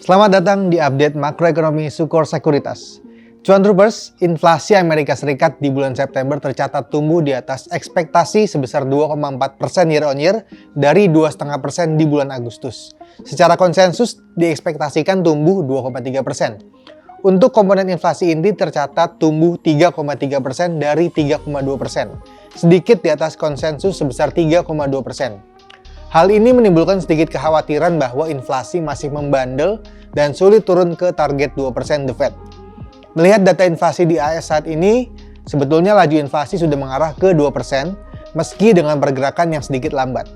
Selamat datang di update makroekonomi Sukor Sekuritas. Cuan Troopers, inflasi Amerika Serikat di bulan September tercatat tumbuh di atas ekspektasi sebesar 2,4% year on year dari 2,5% di bulan Agustus. Secara konsensus diekspektasikan tumbuh 2,3%. Untuk komponen inflasi inti tercatat tumbuh 3,3% dari 3,2%, sedikit di atas konsensus sebesar 3,2%. Hal ini menimbulkan sedikit kekhawatiran bahwa inflasi masih membandel dan sulit turun ke target 2% The Fed. Melihat data inflasi di AS saat ini, sebetulnya laju inflasi sudah mengarah ke 2%, meski dengan pergerakan yang sedikit lambat.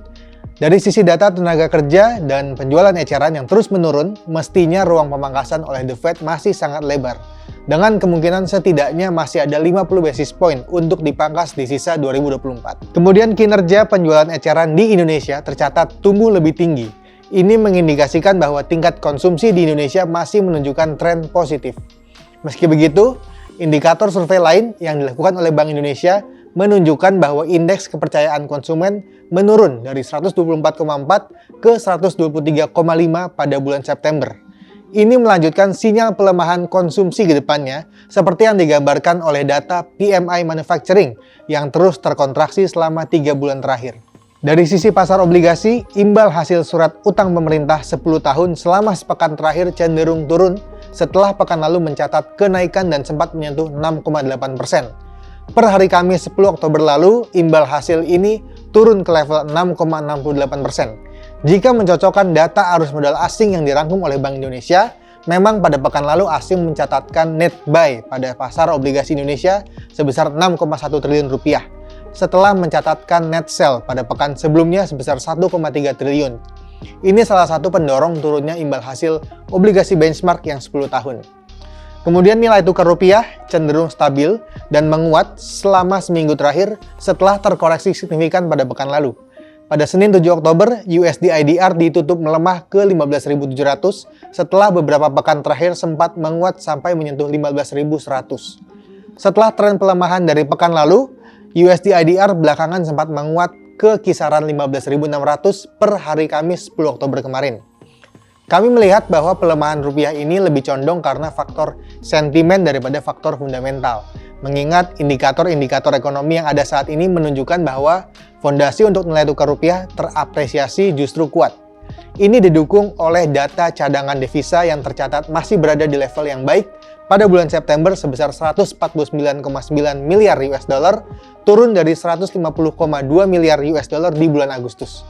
Dari sisi data tenaga kerja dan penjualan eceran yang terus menurun, mestinya ruang pemangkasan oleh The Fed masih sangat lebar, dengan kemungkinan setidaknya masih ada 50 basis point untuk dipangkas di sisa 2024. Kemudian kinerja penjualan eceran di Indonesia tercatat tumbuh lebih tinggi. Ini mengindikasikan bahwa tingkat konsumsi di Indonesia masih menunjukkan tren positif. Meski begitu, indikator survei lain yang dilakukan oleh Bank Indonesia menunjukkan bahwa indeks kepercayaan konsumen menurun dari 124,4 ke 123,5 pada bulan September. Ini melanjutkan sinyal pelemahan konsumsi ke depannya, seperti yang digambarkan oleh data PMI Manufacturing yang terus terkontraksi selama 3 bulan terakhir. Dari sisi pasar obligasi, imbal hasil surat utang pemerintah 10 tahun selama sepekan terakhir cenderung turun setelah pekan lalu mencatat kenaikan dan sempat menyentuh 6,8%. Per hari Kamis 10 Oktober lalu, imbal hasil ini turun ke level 6,68%. Jika mencocokkan data arus modal asing yang dirangkum oleh Bank Indonesia, memang pada pekan lalu asing mencatatkan net buy pada pasar obligasi Indonesia sebesar 6,1 triliun rupiah, setelah mencatatkan net sell pada pekan sebelumnya sebesar 1,3 triliun. Ini salah satu pendorong turunnya imbal hasil obligasi benchmark yang 10 tahun. Kemudian nilai tukar rupiah cenderung stabil dan menguat selama seminggu terakhir setelah terkoreksi signifikan pada pekan lalu. Pada Senin 7 Oktober, USD IDR ditutup melemah ke 15.700 setelah beberapa pekan terakhir sempat menguat sampai menyentuh 15.100. Setelah tren pelemahan dari pekan lalu, USD IDR belakangan sempat menguat ke kisaran 15.600 per hari Kamis 10 Oktober kemarin. Kami melihat bahwa pelemahan rupiah ini lebih condong karena faktor sentimen daripada faktor fundamental. Mengingat indikator-indikator ekonomi yang ada saat ini menunjukkan bahwa fondasi untuk nilai tukar rupiah terapresiasi justru kuat. Ini didukung oleh data cadangan devisa yang tercatat masih berada di level yang baik pada bulan September sebesar 149,9 miliar US dollar, turun dari 150,2 miliar US dollar di bulan Agustus.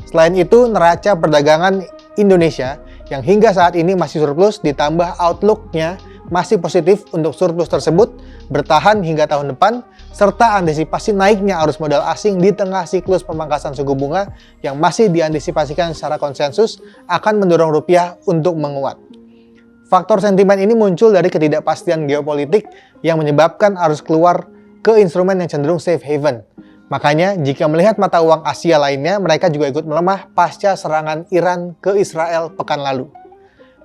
Selain itu, neraca perdagangan Indonesia yang hingga saat ini masih surplus ditambah outlook-nya masih positif untuk surplus tersebut bertahan hingga tahun depan, serta antisipasi naiknya arus modal asing di tengah siklus pemangkasan suku bunga yang masih diantisipasikan secara konsensus akan mendorong rupiah untuk menguat. Faktor sentimen ini muncul dari ketidakpastian geopolitik yang menyebabkan arus keluar ke instrumen yang cenderung safe haven. Makanya, jika melihat mata uang Asia lainnya, mereka juga ikut melemah pasca serangan Iran ke Israel pekan lalu.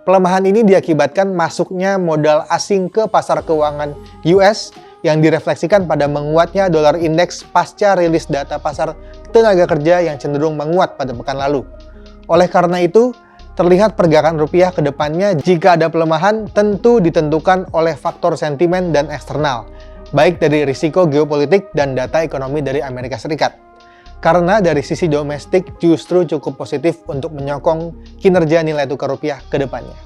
Pelemahan ini diakibatkan masuknya modal asing ke pasar keuangan US yang direfleksikan pada menguatnya dolar indeks pasca rilis data pasar tenaga kerja yang cenderung menguat pada pekan lalu. Oleh karena itu, terlihat pergerakan rupiah ke depannya jika ada pelemahan tentu ditentukan oleh faktor sentimen dan eksternal, baik dari risiko geopolitik dan data ekonomi dari Amerika Serikat. Karena dari sisi domestik justru cukup positif untuk menyokong kinerja nilai tukar rupiah ke depannya.